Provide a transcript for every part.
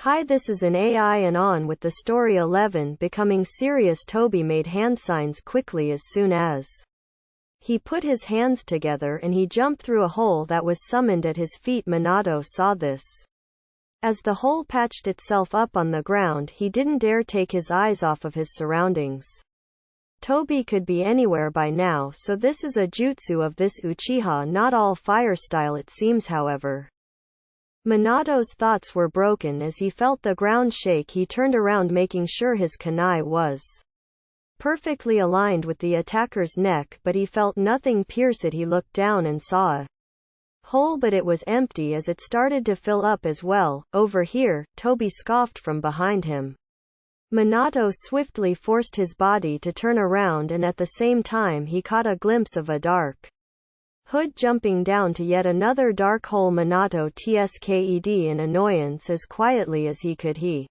Hi, this is an AI and on with the story 11 becoming serious. Toby made hand signs quickly as soon as he put his hands together and he jumped through a hole that was summoned at his feet. Minato saw this. As the hole patched itself up on the ground, he didn't dare take his eyes off of his surroundings. Toby could be anywhere by now, so this is a jutsu of this Uchiha, not all fire style it seems. However, Minato's thoughts were broken as he felt the ground shake. He turned around, making sure his kunai was perfectly aligned with the attacker's neck, but he felt nothing pierce it. He looked down and saw a hole, but it was empty as it started to fill up as well. Over here, Toby scoffed from behind him. Minato swiftly forced his body to turn around, and at the same time he caught a glimpse of a dark hood jumping down to yet another dark hole. Minato tsked in annoyance as quietly as he could. He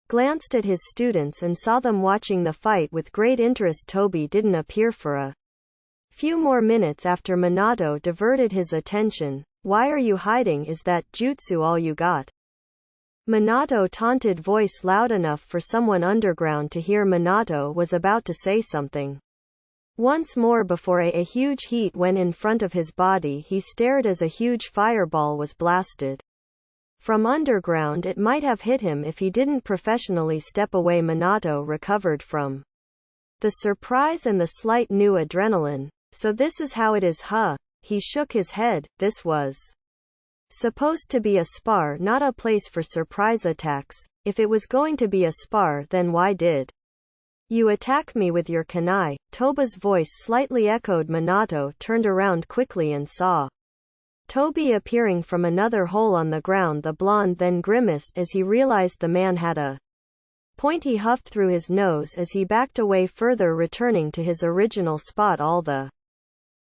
glanced at his students and saw them watching the fight with great interest. Toby didn't appear for a few more minutes after Minato diverted his attention. Why are you hiding? Is that jutsu all you got? Minato taunted, voice loud enough for someone underground to hear. Minato was about to say something once more before a huge heat went in front of his body. He stared as a huge fireball was blasted from underground. It might have hit him if he didn't professionally step away. Minato recovered from the surprise and the slight new adrenaline. So this is how it is, huh? He shook his head. This was supposed to be a spar, not a place for surprise attacks. If it was going to be a spar, then why did you attack me with your kunai? Toba's voice slightly echoed. Minato turned around quickly and saw Toby appearing from another hole on the ground. The blonde then grimaced as he realized the man had a point. He huffed through his nose as he backed away further, returning to his original spot all the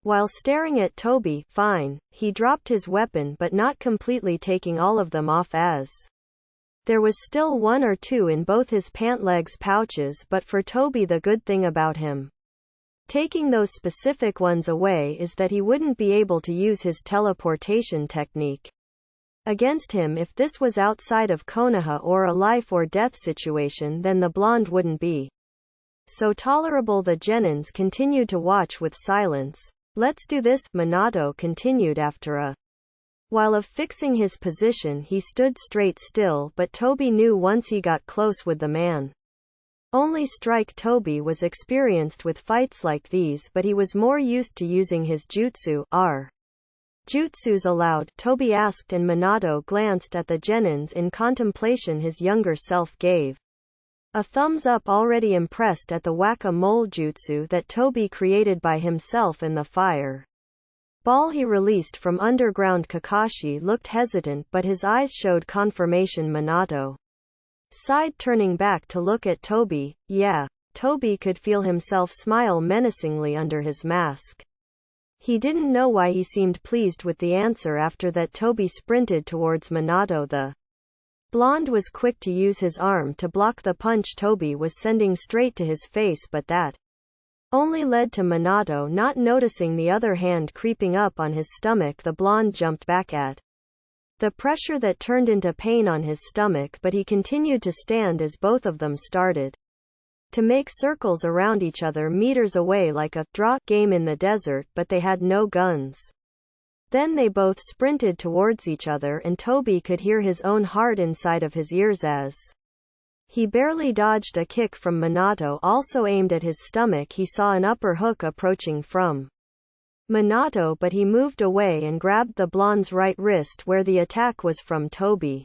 while staring at Toby. Fine. He dropped his weapon, but not completely taking all of them off, as there was still one or two in both his pant legs pouches. But for Toby, the good thing about him taking those specific ones away is that he wouldn't be able to use his teleportation technique against him. If this was outside of Konoha or a life or death situation, then the blonde wouldn't be so tolerable. The genins continued to watch with silence. Let's do this, Minato continued. After a while of fixing his position, he stood straight still, but Toby knew once he got close with the man only strike. Toby was experienced with fights like these, but he was more used to using his jutsu. Are jutsus allowed? Toby asked, and Minato glanced at the genins in contemplation. His younger self gave a thumbs up, already impressed at the whack-a-mole jutsu that Toby created by himself, and the fire ball he released from underground. Kakashi looked hesitant, but his eyes showed confirmation. Minato sighed, turning back to look at Toby. Yeah. Toby could feel himself smile menacingly under his mask. He didn't know why he seemed pleased with the answer. After that, Toby sprinted towards Minato. The blonde was quick to use his arm to block the punch Toby was sending straight to his face, but that only led to Minato not noticing the other hand creeping up on his stomach. The blonde jumped back at the pressure that turned into pain on his stomach, but he continued to stand as both of them started to make circles around each other meters away, like a draw game in the desert, but they had no guns. Then they both sprinted towards each other, and Toby could hear his own heart inside of his ears as he barely dodged a kick from Minato, also aimed at his stomach. He saw an upper hook approaching from Minato, but he moved away and grabbed the blonde's right wrist where the attack was from. Toby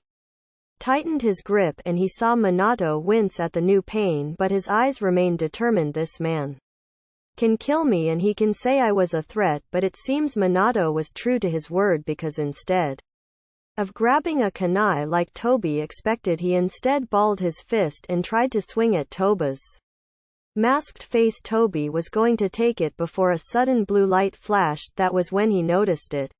tightened his grip, and he saw Minato wince at the new pain, but his eyes remained determined. This man can kill me, and he can say I was a threat, but it seems Minato was true to his word, because instead of grabbing a kunai like Toby expected, he instead balled his fist and tried to swing at Toba's masked face. Toby was going to take it before a sudden blue light flashed. That was when he noticed it.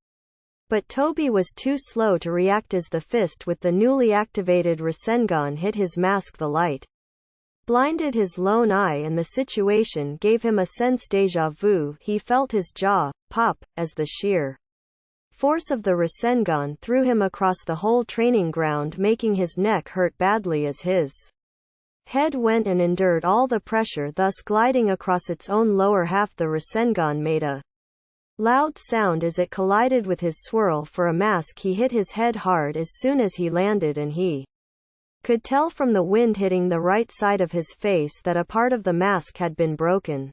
But Toby was too slow to react as the fist with the newly activated Rasengan hit his mask. The light blinded his lone eye, and the situation gave him a sense déjà vu. He felt his jaw pop as the sheer force of the Rasengan threw him across the whole training ground, making his neck hurt badly as his head went and endured all the pressure, thus gliding across its own lower half. The Rasengan made a loud sound as it collided with his swirl. For a mask, he hit his head hard as soon as he landed, and he could tell from the wind hitting the right side of his face that a part of the mask had been broken.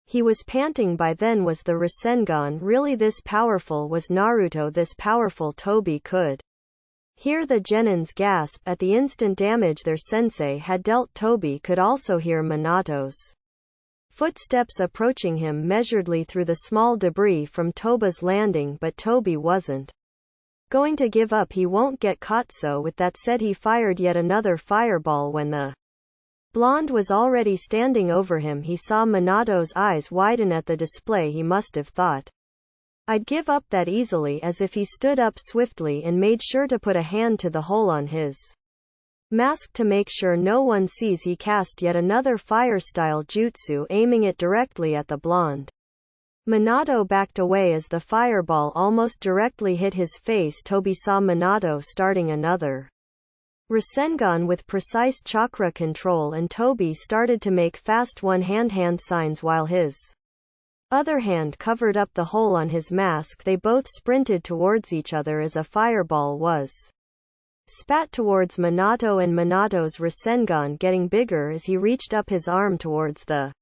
He was panting by then. Was the Rasengan really this powerful? Was Naruto this powerful? Toby could hear the genins gasp at the instant damage their sensei had dealt. Toby could also hear Minato's footsteps approaching him measuredly through the small debris from Toba's landing, but Toby wasn't going to give up. He won't get caught. So with that said, he fired yet another fireball. When the blonde was already standing over him, he saw Minato's eyes widen at the display. He must have thought, "I'd give up that easily," as if he stood up swiftly and made sure to put a hand to the hole on his mask to make sure no one sees. He cast yet another fire-style jutsu, aiming it directly at the blonde. Minato backed away as the fireball almost directly hit his face. Toby saw Minato starting another Rasengan with precise chakra control, and Toby started to make fast one-hand signs while his other hand covered up the hole on his mask. They both sprinted towards each other as a fireball was spat towards Minato, and Minato's Rasengan getting bigger as he reached up his arm towards the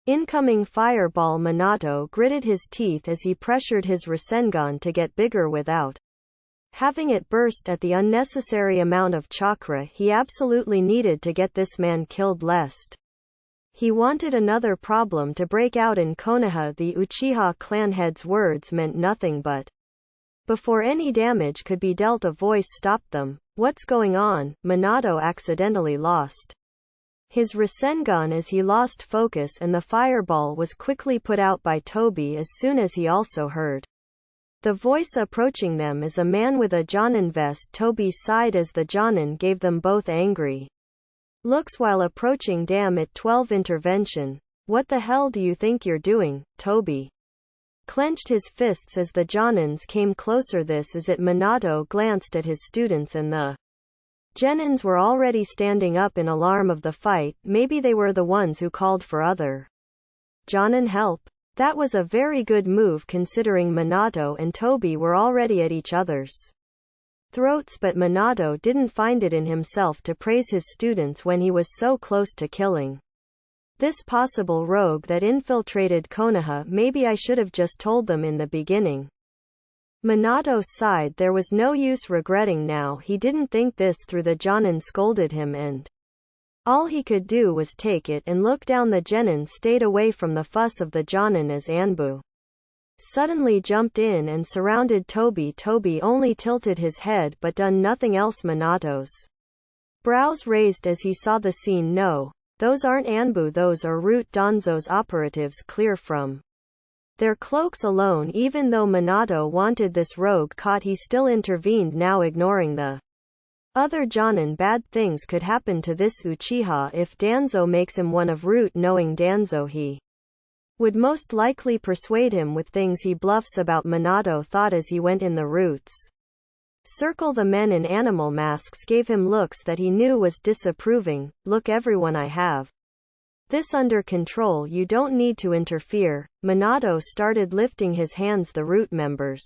incoming fireball. Minato gritted his teeth as he pressured his Rasengan to get bigger without having it burst at the unnecessary amount of chakra he absolutely needed to get this man killed, lest he wanted another problem to break out in Konoha. The Uchiha clan head's words meant nothing, but before any damage could be dealt, a voice stopped them. "What's going on?" Minato accidentally lost his Rasengan as he lost focus, and the fireball was quickly put out by Toby as soon as he also heard the voice approaching them as a man with a Jonin vest. Toby sighed as the Jonin gave them both angry looks while approaching. "Damn it, 12 intervention. What the hell do you think you're doing?" Toby clenched his fists as the Jonins came closer. This is it. Minato glanced at his students, and the genins were already standing up in alarm of the fight. Maybe they were the ones who called for other Jonin help. That was a very good move considering Minato and Toby were already at each other's throats, but Minato didn't find it in himself to praise his students when he was so close to killing this possible rogue that infiltrated Konoha. "Maybe I should have just told them in the beginning." Minato sighed. There was no use regretting now. He didn't think this through. The Jonin scolded him, and all he could do was take it and look down. The genin stayed away from the fuss of the Jonin as Anbu suddenly jumped in and surrounded Toby. Toby only tilted his head but done nothing else. Minato's brows raised as he saw the scene. "No, those aren't Anbu, those are Root Danzo's operatives. Clear from their cloaks alone." Even though Minato wanted this rogue caught, he still intervened, now ignoring the other Jonin. "Bad things could happen to this Uchiha if Danzo makes him one of Root. Knowing Danzo, he would most likely persuade him with things he bluffs about." Minato thought as he went in the Root's circle. The men in animal masks gave him looks that he knew was disapproving. "Look everyone, I have this under control. You don't need to interfere." Minato started lifting his hands. The Root members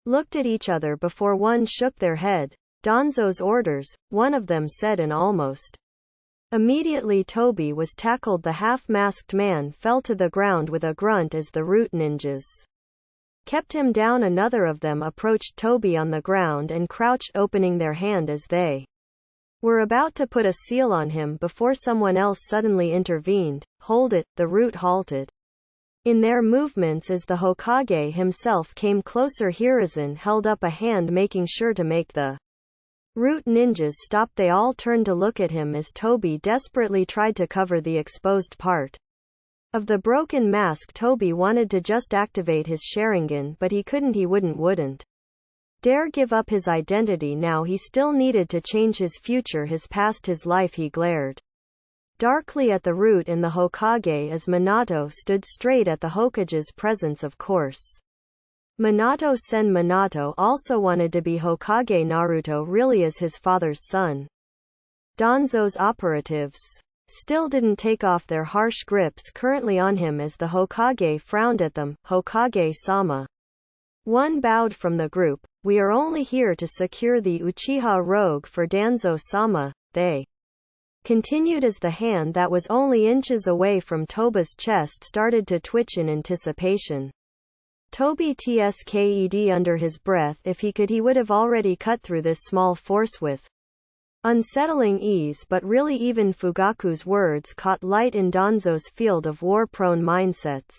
looked at each other before one shook their head. "Danzo's orders," one of them said, and almost immediately Toby was tackled. The half-masked man fell to the ground with a grunt as the Root ninjas kept him down. Another of them approached Toby on the ground and crouched, opening their hand as they were about to put a seal on him before someone else suddenly intervened. "Hold it." The Root halted in their movements as the Hokage himself came closer. Hiruzen held up a hand, making sure to make the Root ninjas stop. They all turned to look at him as Toby desperately tried to cover the exposed part of the broken mask. Toby wanted to just activate his Sharingan, but he couldn't. He wouldn't dare give up his identity now. He still needed to change his future, his past, his life. He glared darkly at the Root and the Hokage as Minato stood straight at the Hokage's presence. Of course, Minato-sen Minato also wanted to be Hokage. Naruto really is his father's son. Danzo's operatives still didn't take off their harsh grips currently on him as the Hokage frowned at them. Hokage-sama. One bowed from the group. We are only here to secure the Uchiha rogue for Danzo-sama, they continued as the hand that was only inches away from Toba's chest started to twitch in anticipation. Toby tsked under his breath. If he could, he would have already cut through this small force with unsettling ease, but really even Fugaku's words caught light in Danzo's field of war-prone mindsets.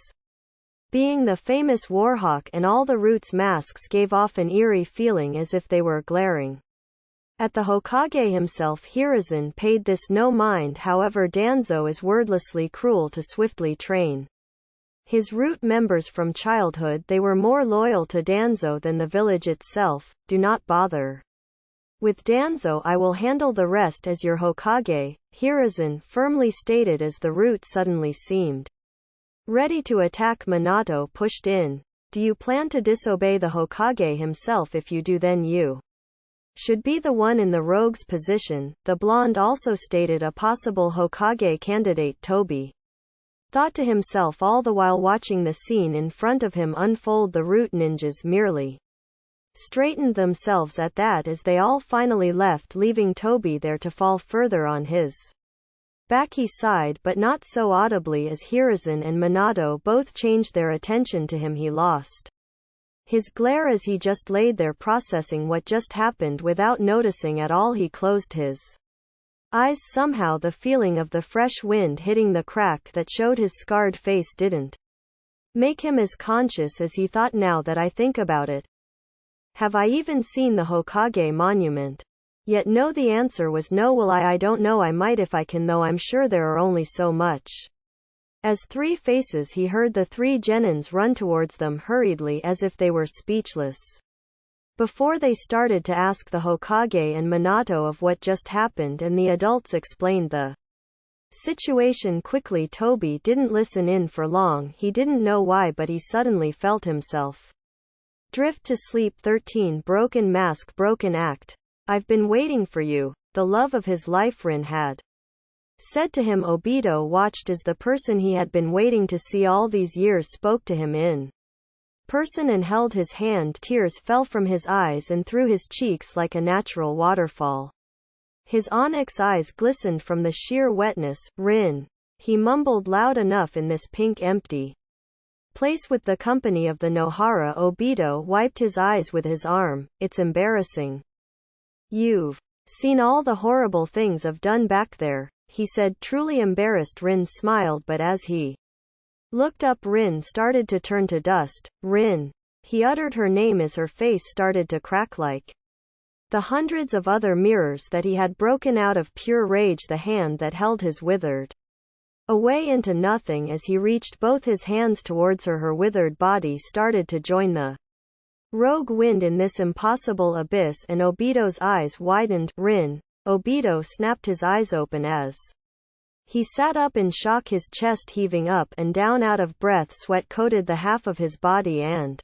Being the famous Warhawk and all the Roots masks gave off an eerie feeling as if they were glaring at the Hokage himself. Hiruzen paid this no mind. However, Danzo is wordlessly cruel to swiftly train his Root members from childhood. They were more loyal to Danzo than the village itself. Do not bother with Danzo, I will handle the rest as your Hokage, Hiruzen firmly stated as the Root suddenly seemed ready to attack. Minato pushed in. Do you plan to disobey the Hokage himself? If you do, then you should be the one in the rogue's position. The blonde also stated, a possible Hokage candidate. Toby thought to himself all the while watching the scene in front of him unfold. The Root ninjas merely straightened themselves at that as they all finally left, leaving Toby there to fall further on his back. He sighed, but not so audibly as Hiruzen and Minato both changed their attention to him. He lost his glare as he just laid there processing what just happened without noticing at all. He closed his eyes. Somehow the feeling of the fresh wind hitting the crack that showed his scarred face didn't make him as conscious as he thought. Now that I think about it, have I even seen the Hokage monument yet? No, the answer was no. Well, I don't know. I might if I can, though I'm sure there are only so much. As three faces, he heard the three genins run towards them hurriedly as if they were speechless before they started to ask the Hokage and Minato of what just happened, and the adults explained the situation quickly. Toby didn't listen in for long. He didn't know why, but he suddenly felt himself drift to sleep. 13 Broken mask, broken act. I've been waiting for you. The love of his life, Rin had said to him. Obito watched as the person he had been waiting to see all these years spoke to him in person and held his hand. Tears fell from his eyes and through his cheeks like a natural waterfall. His onyx eyes glistened from the sheer wetness. Rin, he mumbled loud enough in this pink empty place with the company of the Nohara. Obito wiped his eyes with his arm. It's embarrassing. You've seen all the horrible things I've done back there, he said, truly embarrassed. Rin smiled, but as he looked up, Rin started to turn to dust. Rin. He uttered her name as her face started to crack like the hundreds of other mirrors that he had broken out of pure rage. The hand that held his withered away into nothing as he reached both his hands towards her. Her withered body started to join the rogue wind in this impossible abyss, and Obito's eyes widened. Rin. Obito snapped his eyes open as he sat up in shock, his chest heaving up and down. Out of breath, sweat coated the half of his body and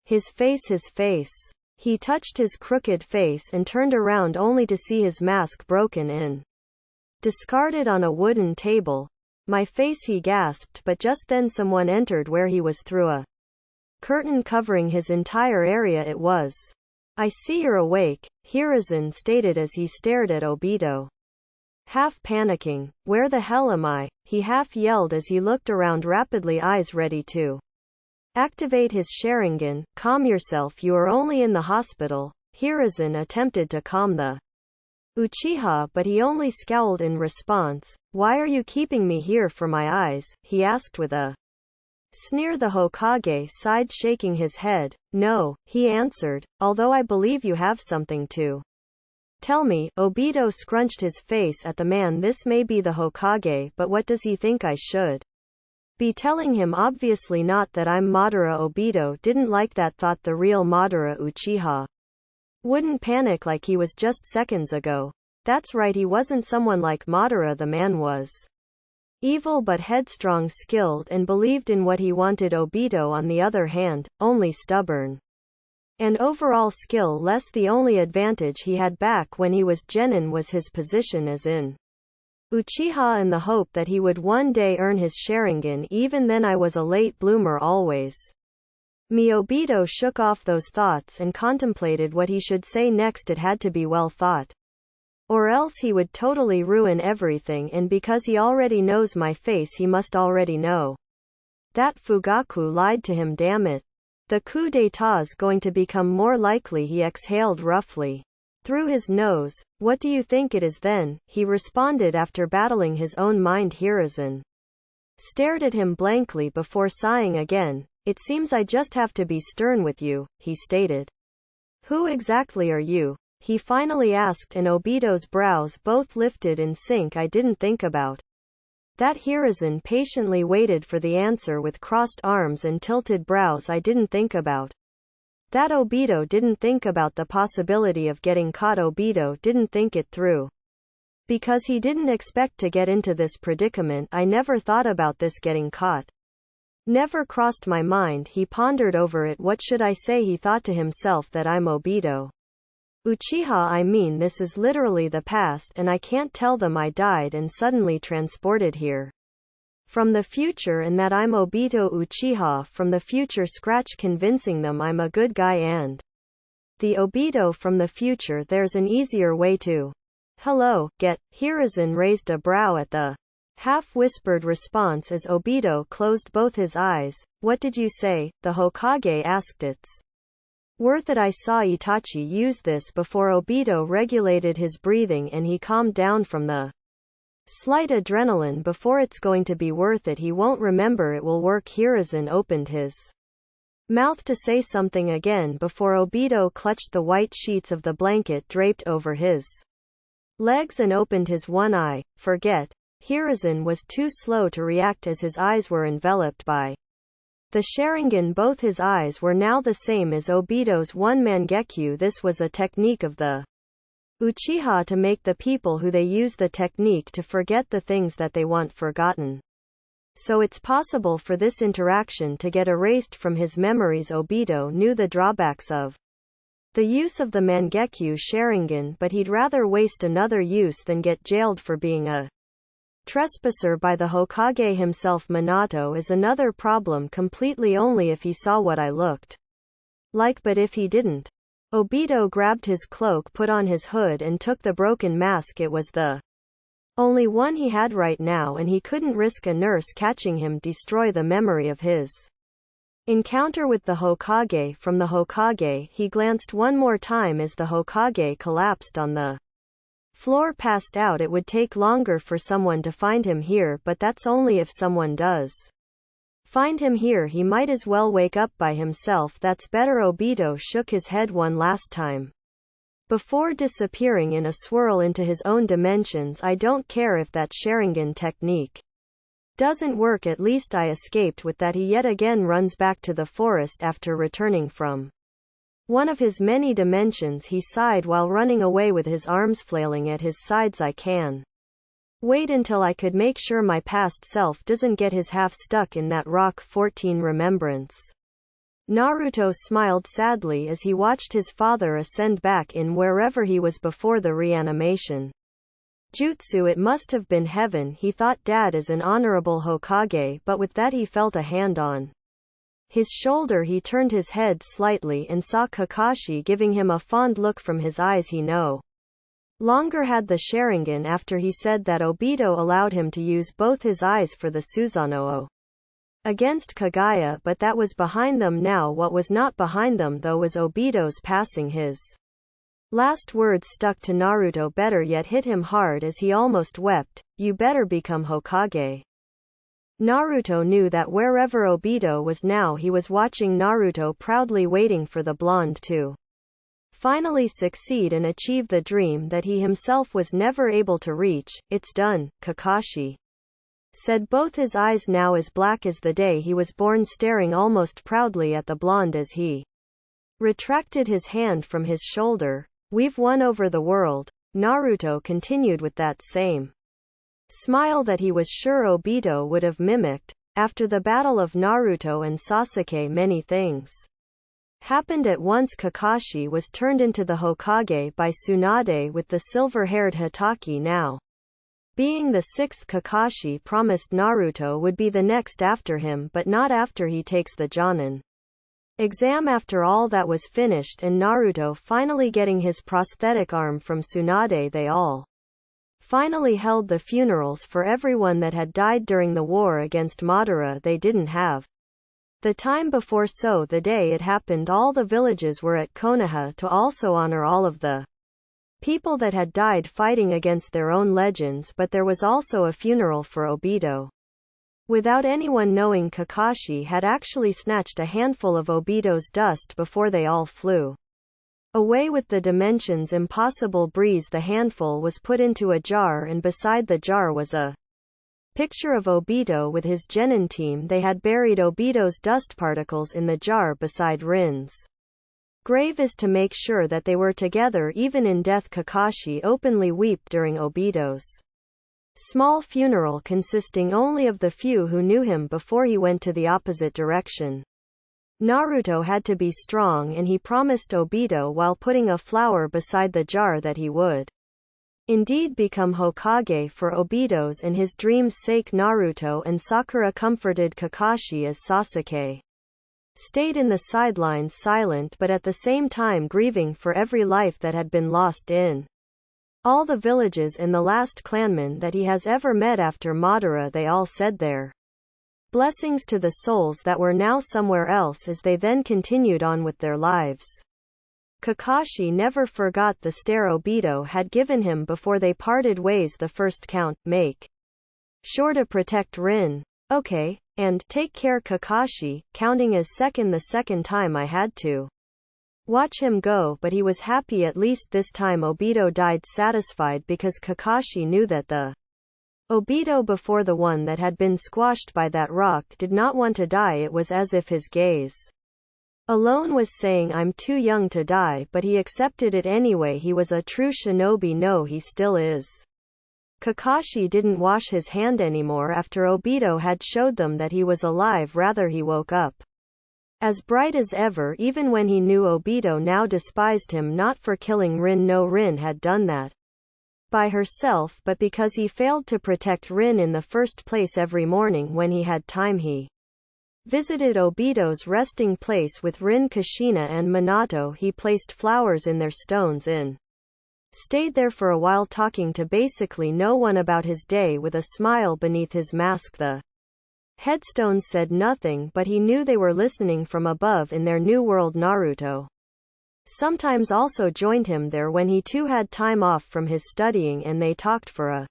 his face. He touched his crooked face and turned around only to see his mask broken and discarded on a wooden table. My face, he gasped, but just then someone entered where he was through a curtain covering his entire area. It was. I see you're awake, Hiruzen stated as he stared at Obito. Half panicking, where the hell am I? He half yelled as he looked around rapidly, eyes ready to activate his Sharingan. Calm yourself, you are only in the hospital. Hiruzen attempted to calm the Uchiha, but he only scowled in response. Why are you keeping me here for my eyes? He asked with a sneer. The Hokage sighed, shaking his head. No, he answered, although I believe you have something to tell me. Obito scrunched his face at the man. This may be the Hokage, but what does he think I should be telling him? Obviously not that I'm Madara. Obito didn't like that thought. The real Madara Uchiha wouldn't panic like he was just seconds ago. That's right, he wasn't someone like Madara. The man was Evil but headstrong, skilled and believed in what he wanted. Obito on the other hand, only stubborn. And overall skill less. The only advantage he had back when he was genin was his position as in Uchiha and the hope that he would one day earn his Sharingan. Even then I was a late bloomer always. Obito shook off those thoughts and contemplated what he should say next. It had to be well thought. Or else he would totally ruin everything, and because he already knows my face he must already know that Fugaku lied to him. Damn it. The coup d'état's going to become more likely. He exhaled roughly through his nose. What do you think it is then? He responded after battling his own mind. Hiruzen stared at him blankly before sighing again. It seems I just have to be stern with you, he stated. Who exactly are you? He finally asked, and Obito's brows both lifted in sync. I didn't think about that. Hiruzen patiently waited for the answer with crossed arms and tilted brows. I didn't think about that. Obito didn't think about the possibility of getting caught. Obito didn't think it through. Because he didn't expect to get into this predicament. I never thought about this getting caught. Never crossed my mind. He pondered over it. What should I say? He thought to himself. That I'm Obito Uchiha. I mean, this is literally the past, and I can't tell them I died and suddenly transported here from the future, and that I'm Obito Uchiha from the future. Scratch convincing them I'm a good guy and the Obito from the future. There's an easier way to. Hello, get. Hiruzen raised a brow at the half-whispered response as Obito closed both his eyes. What did you say? The Hokage asked. It's worth it. I saw Itachi use this before. Obito regulated his breathing and he calmed down from the slight adrenaline before. It's going to be worth it. He won't remember. It will work. Hiruzen opened his mouth to say something again before Obito clutched the white sheets of the blanket draped over his legs and opened his one eye. Forget. Hiruzen was too slow to react as his eyes were enveloped by the Sharingan. Both his eyes were now the same as Obito's one Mangekyo. This was a technique of the Uchiha to make the people who they use the technique to forget the things that they want forgotten. So it's possible for this interaction to get erased from his memories. Obito knew the drawbacks of the use of the Mangekyo Sharingan, but he'd rather waste another use than get jailed for being a trespasser by the Hokage himself. Minato is another problem completely. Only if he saw what I looked like, but if he didn't. Obito grabbed his cloak, put on his hood and took the broken mask. It was the only one he had right now, and he couldn't risk a nurse catching him destroy the memory of his encounter with the Hokage. From the Hokage, he glanced one more time as the Hokage collapsed on the floor, passed out. It would take longer for someone to find him here, but that's only if someone does find him here. He might as well wake up by himself. That's better. Obito shook his head one last time before disappearing in a swirl into his own dimensions. I don't care if that Sharingan technique doesn't work. At least I escaped with that. He yet again runs back to the forest after returning from one of his many dimensions. He sighed while running away with his arms flailing at his sides. I can wait until I could make sure my past self doesn't get his half stuck in that rock. 14 Remembrance. Naruto smiled sadly as he watched his father ascend back in wherever he was before the reanimation jutsu. It must have been heaven, he thought. Dad is an honorable Hokage, but with that he felt a hand on his shoulder. He turned his head slightly and saw Kakashi giving him a fond look from his eyes. He no longer had the Sharingan after he said that Obito allowed him to use both his eyes for the Susanoo against Kaguya, but that was behind them now. What was not behind them though was Obito's passing. His last words stuck to Naruto better yet hit him hard as he almost wept. You better become Hokage. Naruto knew that wherever Obito was now, he was watching Naruto proudly, waiting for the blonde to finally succeed and achieve the dream that he himself was never able to reach. It's done, Kakashi said, both his eyes now as black as the day he was born, staring almost proudly at the blonde as he retracted his hand from his shoulder. We've won over the world. Naruto continued with that same smile that he was sure Obito would have mimicked. After the battle of Naruto and Sasuke, many things happened at once. Kakashi was turned into the Hokage by Tsunade, with the silver-haired Hitaki now being the sixth Kakashi. Promised Naruto would be the next after him, but not after he takes the Jonin exam. After all that was finished and Naruto finally getting his prosthetic arm from Tsunade, they all finally held the funerals for everyone that had died during the war against Madara. They didn't have the time before, so the day it happened all the villages were at Konoha to also honor all of the people that had died fighting against their own legends, but there was also a funeral for Obito. Without anyone knowing, Kakashi had actually snatched a handful of Obito's dust before they all flew away with the dimension's impossible breeze. The handful was put into a jar, and beside the jar was a picture of Obito with his genin team. They had buried Obito's dust particles in the jar beside Rin's grave is to make sure that they were together even in death. Kakashi openly wept during Obito's small funeral, consisting only of the few who knew him before he went to the opposite direction. Naruto had to be strong, and he promised Obito while putting a flower beside the jar that he would indeed become Hokage for Obito's and his dreams' sake. Naruto and Sakura comforted Kakashi as Sasuke stayed in the sidelines, silent but at the same time grieving for every life that had been lost in all the villages and the last clanman that he has ever met after Madara. They all said their blessings to the souls that were now somewhere else as they then continued on with their lives. Kakashi never forgot the stare Obito had given him before they parted ways. The first count, make sure to protect Rin. Okay, and take care Kakashi, counting as second. The second time I had to watch him go, but he was happy at least this time Obito died satisfied, because Kakashi knew that the Obito before, the one that had been squashed by that rock, did not want to die. It was as if his gaze alone was saying, I'm too young to die, but he accepted it anyway. He was a true shinobi. No, he still is. Kakashi didn't wash his hand anymore after Obito had showed them that he was alive. Rather, he woke up as bright as ever, even when he knew Obito now despised him not for killing Rin. No, Rin had done that by herself, but because he failed to protect Rin in the first place. Every morning when he had time, he visited Obito's resting place with Rin, Kushina and Minato. He placed flowers in their stones and stayed there for a while, talking to basically no one about his day with a smile beneath his mask. The headstones said nothing, but he knew they were listening from above in their new world. Naruto sometimes also joined him there when he too had time off from his studying, and they talked for a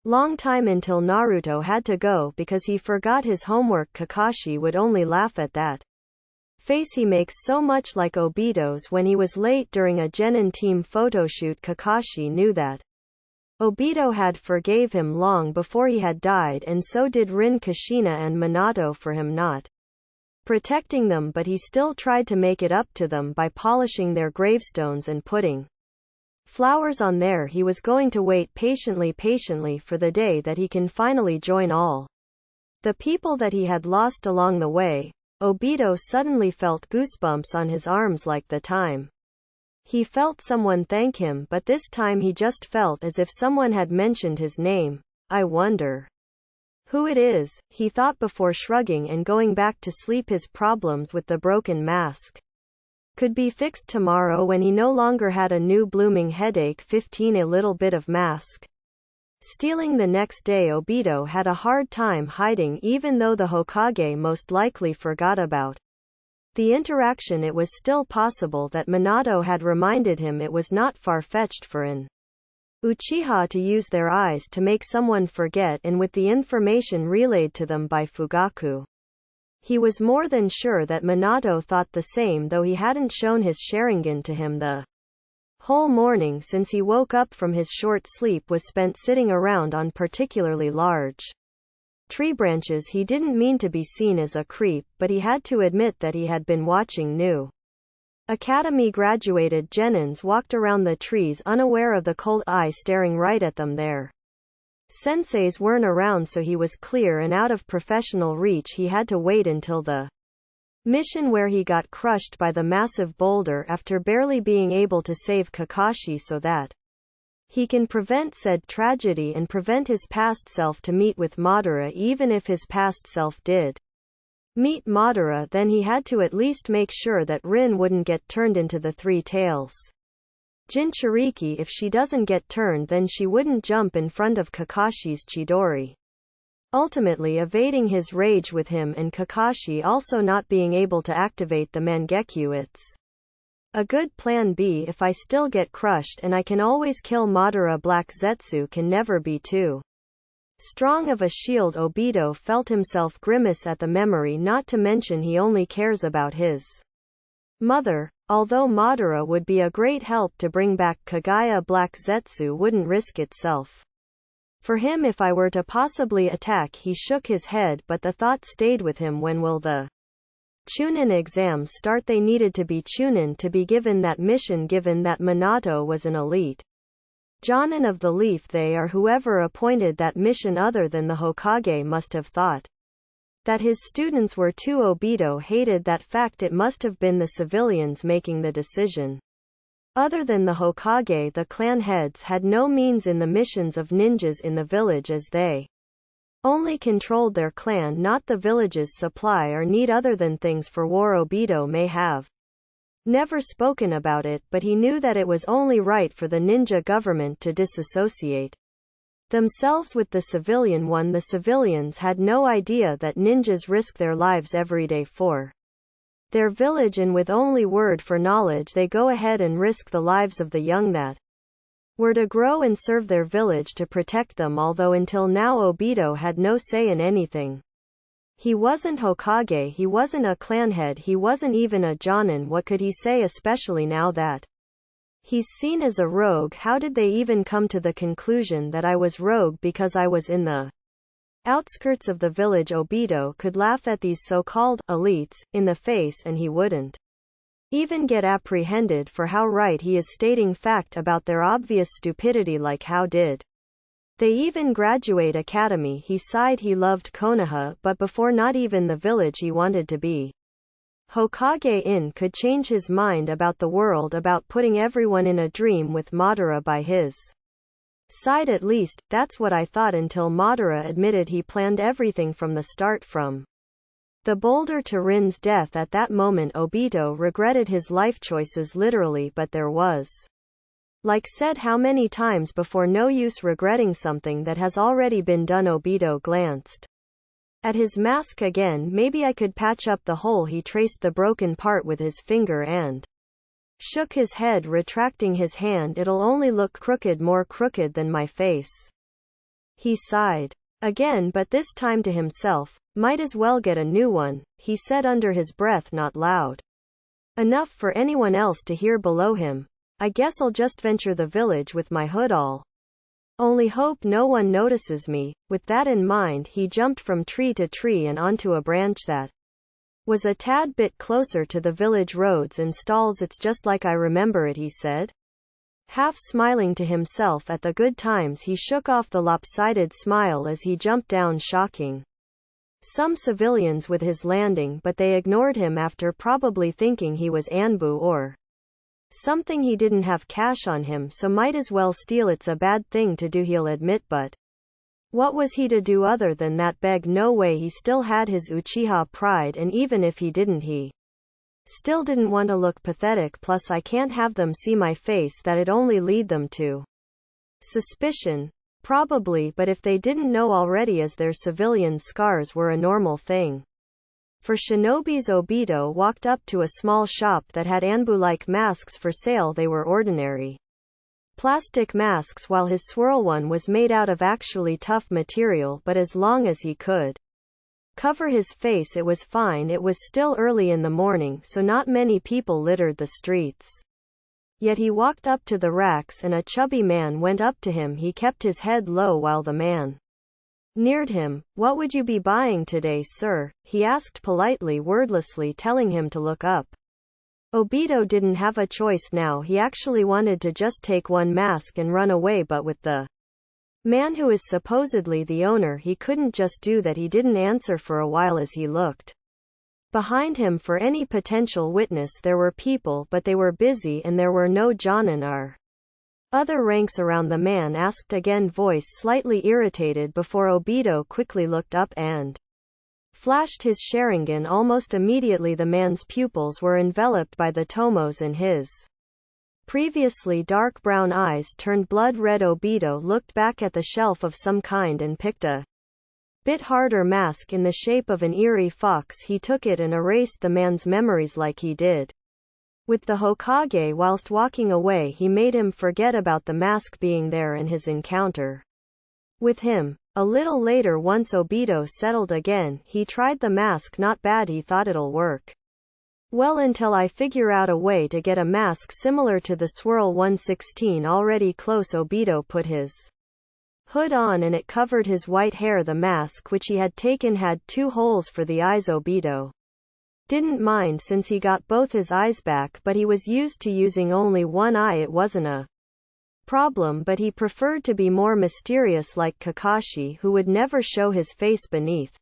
long time until Naruto had to go because he forgot his homework. Kakashi would only laugh at that face he makes so much like Obito's when he was late during a genin team photoshoot. Kakashi knew that Obito had forgave him long before he had died, and so did Rin, Kushina and Minato for him not protecting them, but he still tried to make it up to them by polishing their gravestones and putting flowers on there. He was going to wait patiently for the day that he can finally join all the people that he had lost along the way. Obito suddenly felt goosebumps on his arms, like the time he felt someone thank him, but this time he just felt as if someone had mentioned his name. I wonder who it is, he thought before shrugging and going back to sleep. His problems with the broken mask could be fixed tomorrow when he no longer had a new blooming headache. 15. A little bit of mask stealing. The next day Obito had a hard time hiding, even though the Hokage most likely forgot about the interaction. It was still possible that Minato had reminded him it was not far-fetched for an Uchiha to use their eyes to make someone forget, and with the information relayed to them by Fugaku, he was more than sure that Minato thought the same, though he hadn't shown his Sharingan to him. The whole morning since he woke up from his short sleep was spent sitting around on particularly large tree branches. He didn't mean to be seen as a creep, but he had to admit that he had been watching new academy graduated genins walked around the trees, unaware of the cold eye staring right at them. Their Senseis weren't around, so he was clear and out of professional reach. He had to wait until the mission where he got crushed by the massive boulder after barely being able to save Kakashi so that he can prevent said tragedy and prevent his past self to meet with Madara. Even if his past self did meet Madara, then he had to at least make sure that Rin wouldn't get turned into the Three Tails Jinchuriki. If she doesn't get turned, then she wouldn't jump in front of Kakashi's Chidori, ultimately evading his rage with him and Kakashi also not being able to activate the Mangekyu. It's a good plan B. If I still get crushed and I can always kill Madara, Black Zetsu can never be too strong of a shield. Obito felt himself grimace at the memory, not to mention he only cares about his mother. Although Madara would be a great help to bring back Kagaya, Black Zetsu wouldn't risk itself for him if I were to possibly attack. He shook his head, but the thought stayed with him. When will the Chunin exams start? They needed to be Chunin to be given that mission, given that Minato was an elite Jonin of the Leaf. They or whoever appointed that mission other than the Hokage must have thought that his students were too. Obito hated that fact. It must have been the civilians making the decision. Other than the Hokage, the clan heads had no means in the missions of ninjas in the village, as they only controlled their clan, not the village's supply or need other than things for war. Obito may have never spoken about it, but he knew that it was only right for the ninja government to disassociate themselves with the civilian one. The civilians had no idea that ninjas risk their lives every day for their village, and with only word for knowledge they go ahead and risk the lives of the young that were to grow and serve their village to protect them. Although until now Obito had no say in anything. He wasn't Hokage, he wasn't a clan head, he wasn't even a Jonin. What could he say, especially now that he's seen as a rogue? How did they even come to the conclusion that I was rogue because I was in the outskirts of the village? Obito could laugh at these so-called elites in the face, and he wouldn't even get apprehended for how right he is stating fact about their obvious stupidity. Like, how did they even graduate academy? He sighed. He loved Konoha, but before not even the village he wanted to be Hokage in could change his mind about the world, about putting everyone in a dream with Madara by his side. At least, that's what I thought until Madara admitted he planned everything from the start, from the boulder to Rin's death. At that moment Obito regretted his life choices literally, but there was, like said how many times before, no use regretting something that has already been done. Obito glanced at his mask again. Maybe I could patch up the hole. He traced the broken part with his finger and shook his head, retracting his hand. It'll only look crooked, more crooked than my face. He sighed again, but this time to himself. Might as well get a new one, he said under his breath, not loud enough for anyone else to hear below him. I guess I'll just venture the village with my hood. I'll only hope no one notices me. With that in mind, he jumped from tree to tree and onto a branch that was a tad bit closer to the village roads and stalls. It's just like I remember it, he said, half smiling to himself at the good times. He shook off the lopsided smile as he jumped down, shocking some civilians with his landing, but they ignored him after probably thinking he was Anbu or something. He didn't have cash on him, so might as well steal. It's a bad thing to do, he'll admit, but what was he to do other than that? Beg? No way. He still had his Uchiha pride, and even if he didn't, he still didn't want to look pathetic. Plus I can't have them see my face. That'd only lead them to suspicion. Probably, but if they didn't know already, as their civilian scars were a normal thing for shinobis. Obito walked up to a small shop that had Anbu-like masks for sale. They were ordinary plastic masks, while his swirl one was made out of actually tough material, but as long as he could cover his face it was fine. It was still early in the morning, so not many people littered the streets. Yet he walked up to the racks and a chubby man went up to him. He kept his head low while the man neared him. What would you be buying today, sir? He asked politely, wordlessly telling him to look up. Obito didn't have a choice now. He actually wanted to just take one mask and run away, but with the Man who is supposedly the owner. He couldn't just do that. He didn't answer for a while as he looked behind him for any potential witness. There were people, but they were busy and there were no Jonin or other ranks around. The man asked again, voice slightly irritated, before Obito quickly looked up and flashed his Sharingan. Almost immediately the man's pupils were enveloped by the tomos and his previously dark brown eyes turned blood red. Obito looked back at the shelf of some kind and picked a bit harder mask in the shape of an eerie fox. He took it and erased the man's memories like he did with the Hokage. Whilst walking away, he made him forget about the mask being there and his encounter with him. A little later, once Obito settled again, he tried the mask. Not bad, he thought it'll work well until I figure out a way to get a mask similar to the Swirl 116 already close. Obito put his hood on and it covered his white hair. The mask which he had taken had 2 holes for the eyes. Obito didn't mind since he got both his eyes back, but he was used to using only one eye. It wasn't a problem, but he preferred to be more mysterious, like Kakashi, who would never show his face beneath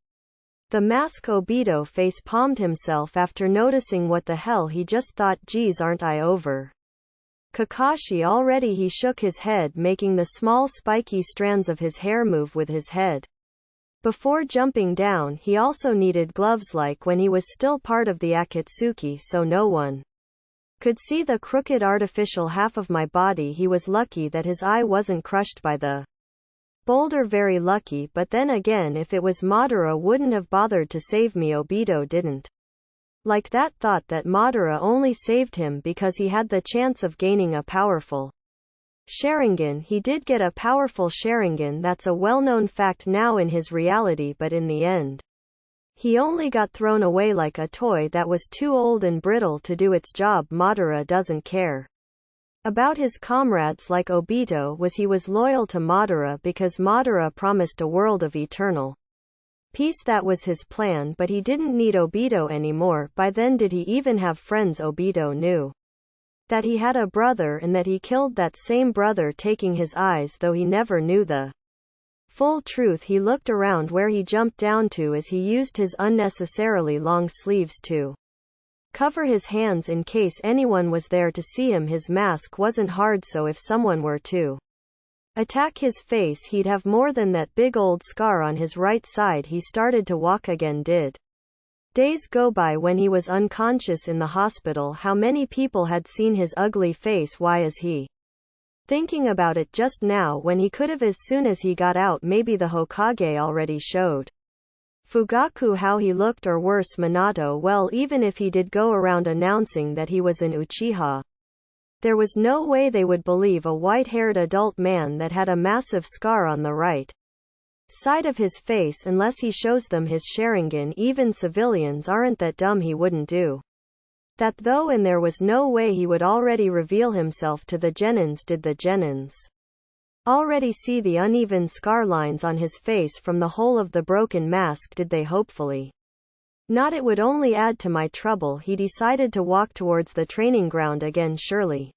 the mask. Obito face-palmed himself after noticing what the hell he just thought. Geez, aren't I over Kakashi already? He shook his head, making the small spiky strands of his hair move with his head before jumping down. He also needed gloves like when he was still part of the Akatsuki, so no one could see the crooked artificial half of my body. He was lucky that his eye wasn't crushed by the boulder. Very lucky, but then again, if it was, Madara wouldn't have bothered to save me. Obito didn't like that thought that Madara only saved him because he had the chance of gaining a powerful Sharingan. He did get a powerful Sharingan, that's a well-known fact now in his reality, but in the end he only got thrown away like a toy that was too old and brittle to do its job. Madara doesn't care about his comrades like Obito was. He was loyal to Madara because Madara promised a world of eternal peace. That was his plan, but he didn't need Obito anymore. By then, did he even have friends? Obito knew that he had a brother and that he killed that same brother, taking his eyes, though he never knew the full truth. He looked around where he jumped down to as he used his unnecessarily long sleeves to cover his hands in case anyone was there to see him. His mask wasn't hard, so if someone were to attack his face, he'd have more than that big old scar on his right side. He started to walk again. Did days go by when he was unconscious in the hospital? How many people had seen his ugly face? Why is he thinking about it just now when he could have as soon as he got out? Maybe the Hokage already showed Fugaku how he looked, or worse, Minato. Well, even if he did go around announcing that he was an Uchiha, there was no way they would believe a white-haired adult man that had a massive scar on the right side of his face unless he shows them his Sharingan. Even civilians aren't that dumb. He wouldn't do that though, and there was no way he would already reveal himself to the Genins. Did the Genins already see the uneven scar lines on his face from the hole of the broken mask? Did they? Hopefully not. It would only add to my trouble. He decided to walk towards the training ground again. Surely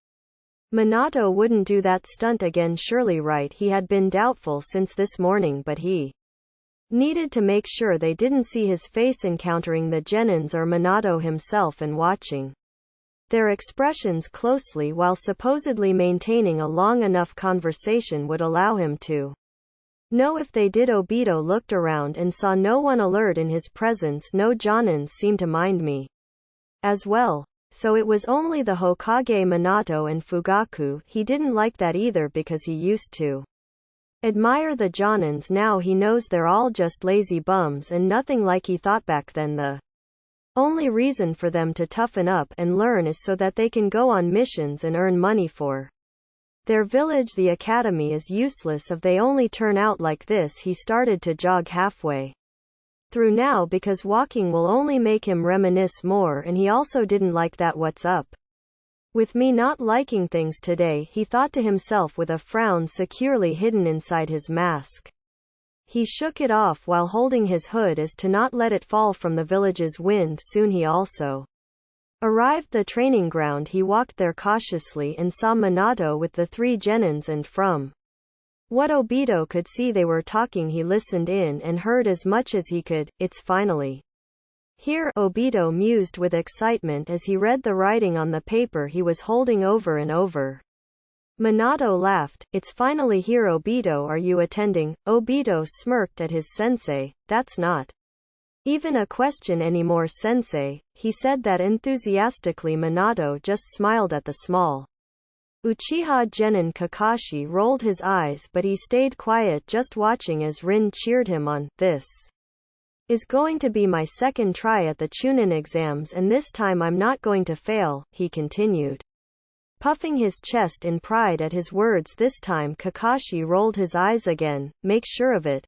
Minato wouldn't do that stunt again. Surely, right? He had been doubtful since this morning, but he needed to make sure they didn't see his face encountering the Genins or Minato himself, and watching their expressions closely while supposedly maintaining a long enough conversation would allow him to know if they did. Obito looked around and saw no one alert in his presence. No Jonins seemed to mind me as well. So it was only the Hokage, Minato, and Fugaku. He didn't like that either because he used to admire the Jonins. Now he knows they're all just lazy bums and nothing like he thought back then. The only reason for them to toughen up and learn is so that they can go on missions and earn money for their village. The academy is useless if they only turn out like this. He started to jog halfway through now because walking will only make him reminisce more, and he also didn't like that. What's up with me not liking things today? He thought to himself with a frown securely hidden inside his mask. He shook it off while holding his hood as to not let it fall from the village's wind. Soon he also arrived the training ground. He walked there cautiously and saw Minato with the 3 Genins, and from What Obito could see they were talking, he listened in and heard as much as he could. It's finally here, Obito mused with excitement as he read the writing on the paper he was holding over and over. Minato laughed. It's finally here, Obito. Are you attending? Obito smirked at his sensei. That's not even a question anymore, sensei. He said that enthusiastically. Minato just smiled at the small Uchiha Genin. Kakashi rolled his eyes, but he stayed quiet, just watching as Rin cheered him on. This is going to be my second try at the Chunin exams, and this time I'm not going to fail, he continued, puffing his chest in pride at his words. This time Kakashi rolled his eyes again. Make sure of it,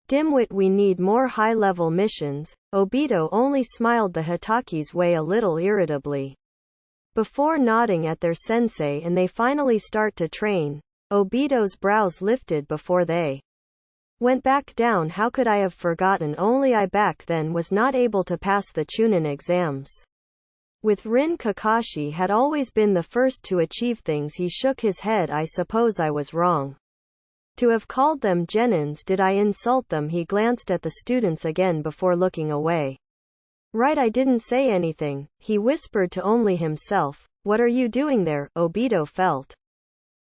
dimwit. We need more high-level missions. Obito only smiled the Hitachi's way a little irritably before nodding at their sensei, and they finally start to train. Obito's brows lifted before they went back down. How could I have forgotten? Only I back then was not able to pass the Chunin exams. With Rin, Kakashi had always been the first to achieve things. He shook his head. I suppose I was wrong to have called them Genins. Did I insult them? He glanced at the students again before looking away. Right, I didn't say anything, he whispered to only himself. What are you doing there? Obito felt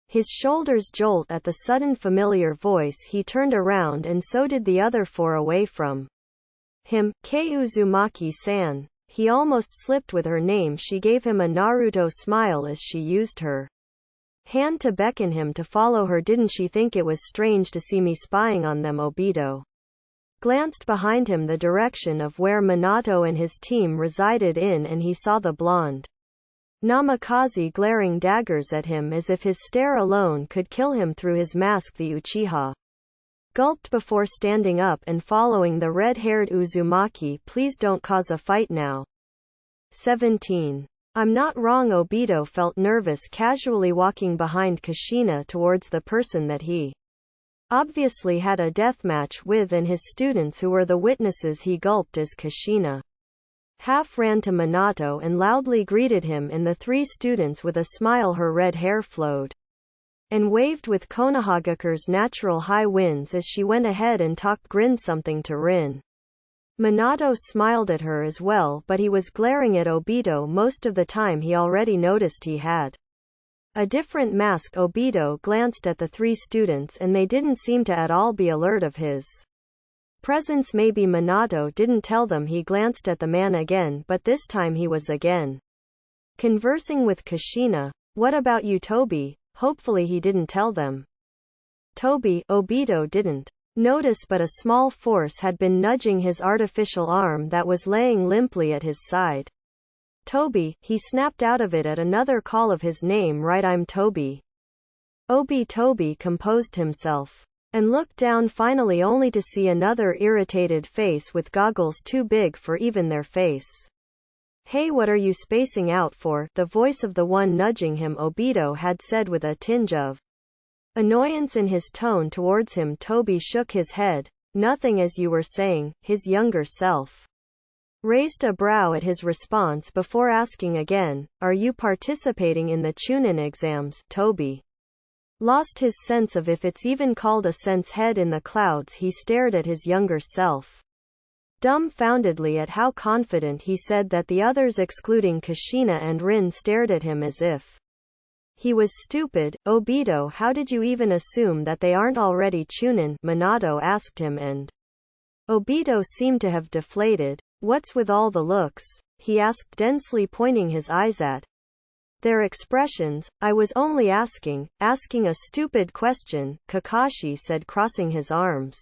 his shoulders jolt at the sudden familiar voice. He turned around, and so did the other four away from him. Kei Uzumaki-san. He almost slipped with her name. She gave him a Naruto smile as she used her hand to beckon him to follow her. Didn't she think it was strange to see me spying on them? Obito glanced behind him, the direction of where Minato and his team resided in, and he saw the blonde Namikaze glaring daggers at him as if his stare alone could kill him through his mask. The Uchiha gulped before standing up and following the red-haired Uzumaki. Please don't cause a fight now. 17. I'm not wrong. Obito felt nervous, casually walking behind Kushina towards the person that he obviously had a deathmatch with and his students who were the witnesses. He gulped as Kushina half ran to Minato and loudly greeted him and the three students with a smile. Her red hair flowed and waved with Konohagakure's natural high winds as she went ahead and grinned something to Rin. Minato smiled at her as well, but he was glaring at Obito most of the time. He already noticed he had a different mask. Obito glanced at the three students and they didn't seem to at all be alert of his presence. Maybe Minato didn't tell them. He glanced at the man again, but this time he was again conversing with Kushina. What about you, Toby? Hopefully he didn't tell them. Toby, Obito didn't notice, but a small force had been nudging his artificial arm that was laying limply at his side. Toby, he snapped out of it at another call of his name. Right, I'm Toby. Toby composed himself and looked down finally, only to see another irritated face with goggles too big for even their face. Hey, what are you spacing out for? The voice of the one nudging him, Obito had said with a tinge of annoyance in his tone towards him. Toby shook his head. Nothing, as you were saying. His younger self raised a brow at his response before asking again, are you participating in the Chunin exams? Toby lost his sense of, if it's even called a sense, head in the clouds. He stared at his younger self dumbfoundedly at how confident he said that. The others, excluding Kushina and Rin, stared at him as if he was stupid. Obito, how did you even assume that they aren't already Chunin? Minato asked him, and Obito seemed to have deflated. What's with all the looks? He asked densely, pointing his eyes at their expressions. I was only asking a stupid question, Kakashi said, crossing his arms.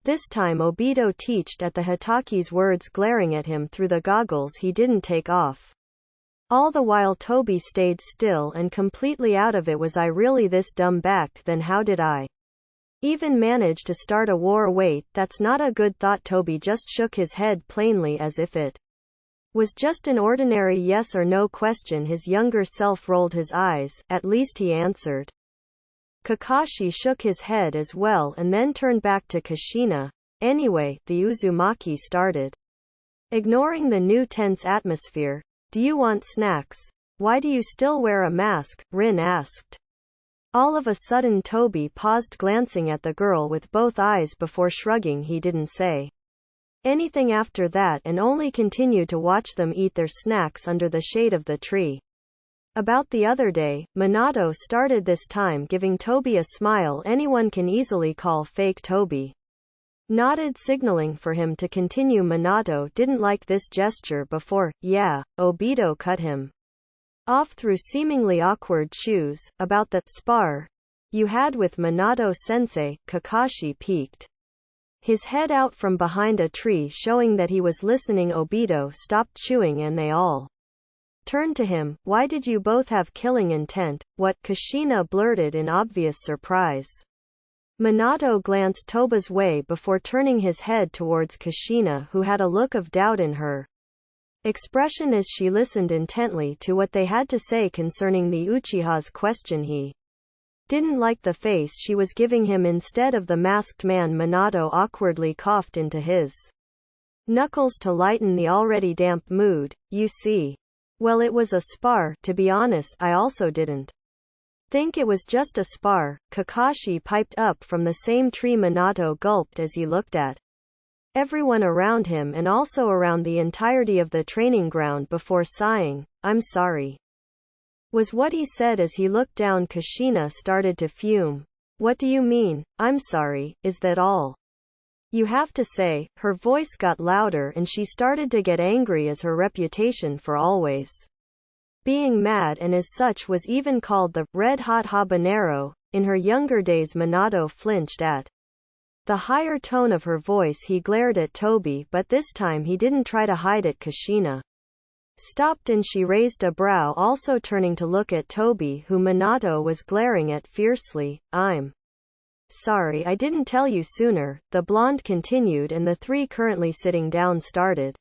This time Obito teached at the Hitachi's words, glaring at him through the goggles he didn't take off. All the while Toby stayed still and completely out of it. Was I really this dumb back then? How did I even manage to start a war? Wait, that's not a good thought. Toby just shook his head plainly, as if it was just an ordinary yes or no question. His younger self rolled his eyes. At least he answered. Kakashi shook his head as well and then turned back to Kushina. Anyway, the Uzumaki started ignoring the new tense atmosphere. Do you want snacks? Why do you still wear a mask? Rin asked. All of a sudden Toby paused, glancing at the girl with both eyes before shrugging. He didn't say anything after that and only continued to watch them eat their snacks under the shade of the tree. About the other day, Minato started, this time giving Toby a smile anyone can easily call fake. Toby nodded, signaling for him to continue. Minato didn't like this gesture before. Yeah, Obito cut him off through seemingly awkward choose. About the spar you had with Minato-sensei, Kakashi peeked his head out from behind a tree, showing that he was listening. Obito stopped chewing and they all turned to him. Why did you both have killing intent? What? Kushina blurted in obvious surprise. Minato glanced Toba's way before turning his head towards Kushina, who had a look of doubt in her expression as she listened intently to what they had to say concerning the Uchiha's question. He didn't like the face she was giving him. Instead of the masked man, Minato awkwardly coughed into his knuckles to lighten the already damp mood. You see. Well, it was a spar. To be honest, I also didn't think it was just a spar, Kakashi piped up from the same tree. Minato gulped as he looked at everyone around him and also around the entirety of the training ground before sighing. I'm sorry, was what he said as he looked down. Kushina started to fume. What do you mean, I'm sorry? Is that all you have to say? Her voice got louder and she started to get angry, as her reputation for always being mad and as such was even called the red hot habanero. In her younger days, Minato flinched at the higher tone of her voice. He glared at Toby, but this time he didn't try to hide it. Kushina stopped and she raised a brow, also turning to look at Toby, who Minato was glaring at fiercely. I'm sorry I didn't tell you sooner, the blonde continued, and the three currently sitting down started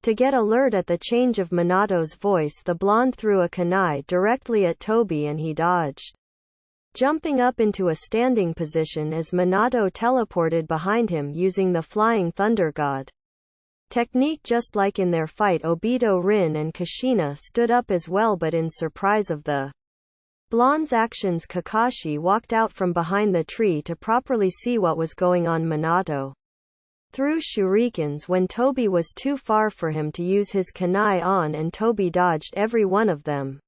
to get alert at the change of Minato's voice. The blonde threw a kunai directly at Toby and he dodged, jumping up into a standing position as Minato teleported behind him using the flying thunder god technique. Just like in their fight, Obito, Rin and Kushina stood up as well, but in surprise of the blonde's actions, Kakashi walked out from behind the tree to properly see what was going on. Minato threw shurikens when Toby was too far for him to use his kunai on, and Toby dodged every one of them.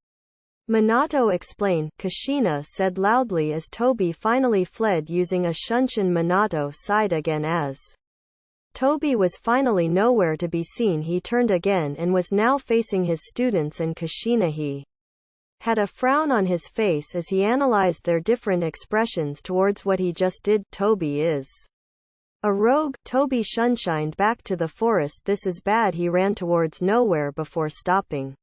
Minato explained, Kushina said loudly as Toby finally fled using a shunshin. Minato sighed again as Toby was finally nowhere to be seen. He turned again and was now facing his students and Kushina. He had a frown on his face as he analyzed their different expressions towards what he just did. Toby is a rogue. Toby shunshined back to the forest. This is bad. He ran towards nowhere before stopping,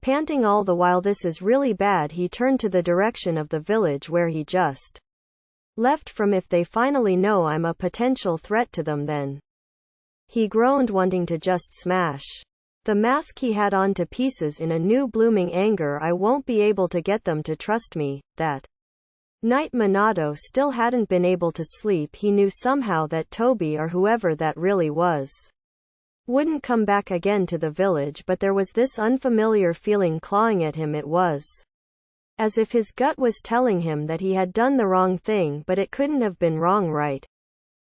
panting all the while. This is really bad. He turned to the direction of the village where he just left from. If they finally know I'm a potential threat to them, then he groaned, wanting to just smash the mask he had on to pieces in a new blooming anger. I won't be able to get them to trust me. That night Minato still hadn't been able to sleep. He knew somehow that Toby, or whoever that really was, wouldn't come back again to the village, but there was this unfamiliar feeling clawing at him. It was as if his gut was telling him that he had done the wrong thing, but it couldn't have been wrong, right?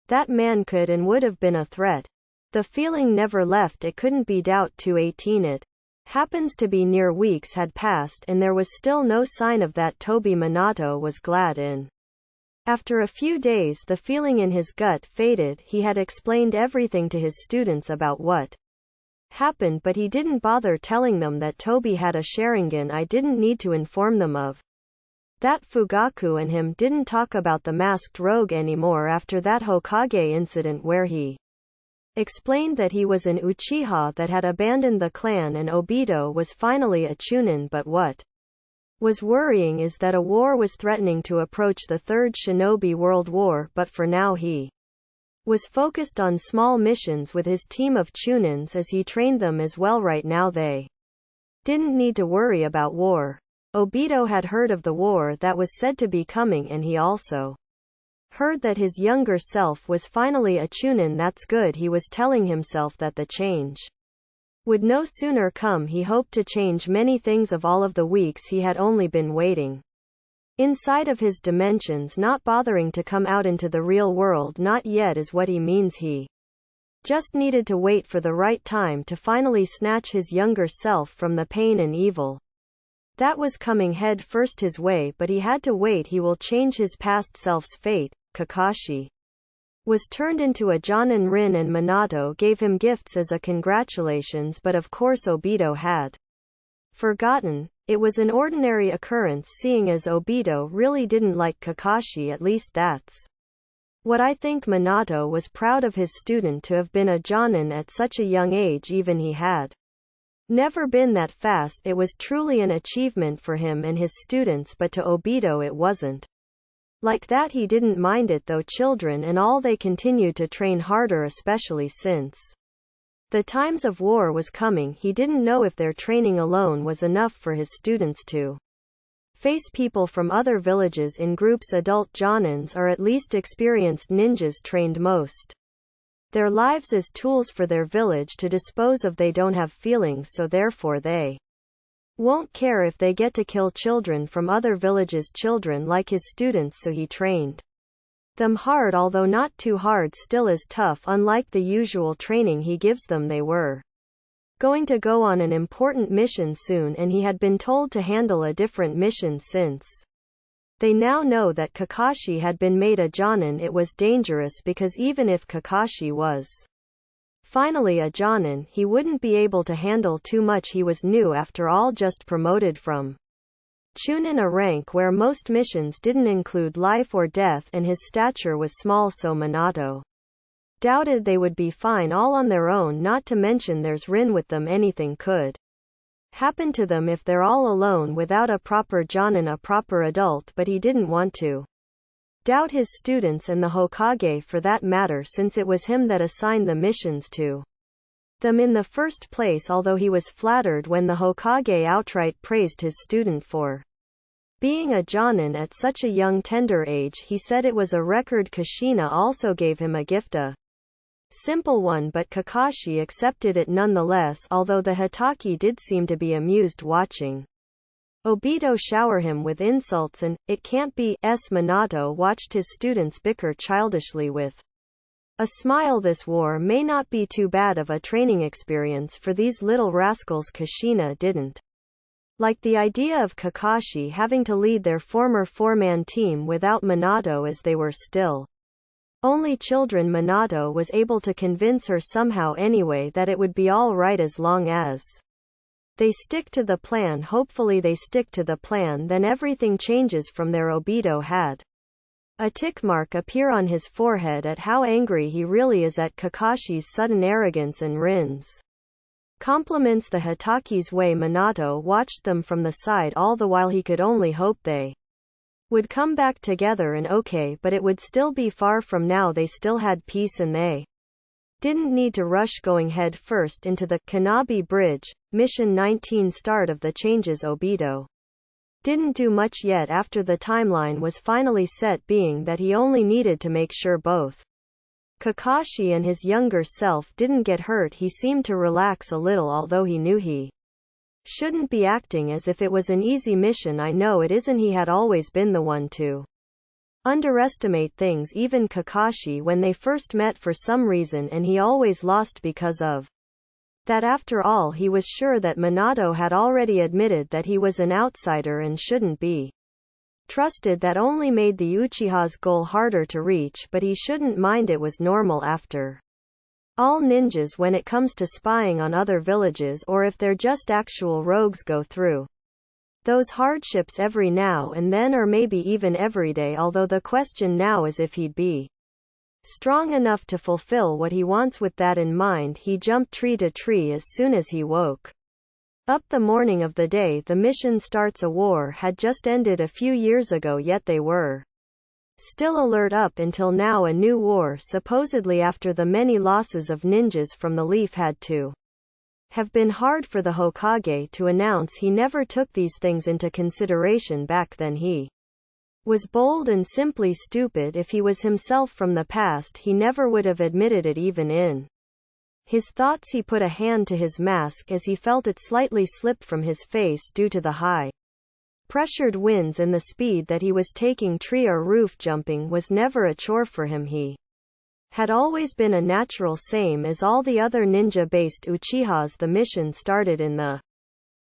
That man could and would have been a threat. The feeling never left. It couldn't be doubt. 218 It happens to be near weeks had passed and there was still no sign of that Toby. Minato was glad in. After a few days the feeling in his gut faded. He had explained everything to his students about what happened, but he didn't bother telling them that Toby had a Sharingan. I didn't need to inform them of that. Fugaku and him didn't talk about the masked rogue anymore after that Hokage incident where he explained that he was an Uchiha that had abandoned the clan and Obito was finally a Chunin. But what was worrying is that a war was threatening to approach, the Third Shinobi World War, but for now he was focused on small missions with his team of Chunins as he trained them as well. Right now they didn't need to worry about war. Obito had heard of the war that was said to be coming, and he also heard that his younger self was finally a Chunin. That's good. He was telling himself that the change would no sooner come. He hoped to change many things of all of the weeks he had only been waiting. Inside of his dimensions, not bothering to come out into the real world not yet is what he means. He just needed to wait for the right time to finally snatch his younger self from the pain and evil that was coming head first his way, but he had to wait. He will change his past self's fate. Kakashi was turned into a Jonin. Rin and Minato gave him gifts as a congratulations, but of course Obito had forgotten. It was an ordinary occurrence, seeing as Obito really didn't like Kakashi. At least that's what I think. Minato was proud of his student to have been a Jonin at such a young age. Even he had never been that fast. It was truly an achievement for him and his students, but to Obito it wasn't like that. He didn't mind it though. Children and all, they continued to train harder, especially since the times of war was coming. He didn't know if their training alone was enough for his students to face people from other villages in groups. Adult Jonins are at least experienced ninjas, trained most their lives as tools for their village to dispose of. They don't have feelings, so therefore they won't care if they get to kill children from other villages, children like his students, so he trained them hard, although not too hard, still as tough. Unlike the usual training he gives them, they were going to go on an important mission soon, and he had been told to handle a different mission. Since they now know that Kakashi had been made a Jonin, it was dangerous, because even if Kakashi was finally a Jonin, he wouldn't be able to handle too much. He was new after all, just promoted from Chunin, a rank where most missions didn't include life or death, and his stature was small, so Minato doubted they would be fine all on their own, not to mention there's Rin with them. Anything could happen to them if they're all alone without a proper Jonin, a proper adult, but he didn't want to doubt his students and the Hokage for that matter, since it was him that assigned the missions to them in the first place. Although he was flattered when the Hokage outright praised his student for being a Jonin at such a young tender age, he said it was a record. Kushina also gave him a gift, a simple one, but Kakashi accepted it nonetheless, although the Hitaki did seem to be amused watching Obito shower him with insults, and "it can't be" Minato watched his students bicker childishly with a smile. This war may not be too bad of a training experience for these little rascals. Kushina didn't like the idea of Kakashi having to lead their former four-man team without Minato, as they were still only children. Minato was able to convince her somehow anyway that it would be all right as long as they stick to the plan. Hopefully they stick to the plan, then everything changes from there. Obito had a tick mark appear on his forehead at how angry he really is at Kakashi's sudden arrogance and Rin's compliments the Hitaki's way. Minato watched them from the side, all the while he could only hope they would come back together and okay, but it would still be far from now. They still had peace, and they didn't need to rush going head first into the Kanabi Bridge. Mission 19, start of the changes. Obito didn't do much yet after the timeline was finally set, being that he only needed to make sure both Kakashi and his younger self didn't get hurt. He seemed to relax a little, although he knew he shouldn't be acting as if it was an easy mission. I know it isn't. He had always been the one to underestimate things, even Kakashi when they first met for some reason, and he always lost because of that. After all, he was sure that Minato had already admitted that he was an outsider and shouldn't be trusted. That only made the Uchiha's goal harder to reach, but he shouldn't mind. It was normal after all ninjas when it comes to spying on other villages, or if they're just actual rogues, go through those hardships every now and then, or maybe even every day. Although the question now is if he'd be strong enough to fulfill what he wants. With that in mind, he jumped tree to tree as soon as he woke up the morning of the day the mission starts. A war had just ended a few years ago, yet they were still alert up until now. A new war, supposedly after the many losses of ninjas from the Leaf, had to have been hard for the Hokage to announce. He never took these things into consideration back then. He was bold and simply stupid. If he was himself from the past, he never would have admitted it. Even in his thoughts, he put a hand to his mask as he felt it slightly slip from his face due to the high pressured winds and the speed that he was taking tree or roof jumping was never a chore for him. He had always been a natural, same as all the other ninja-based Uchihas. The mission started in the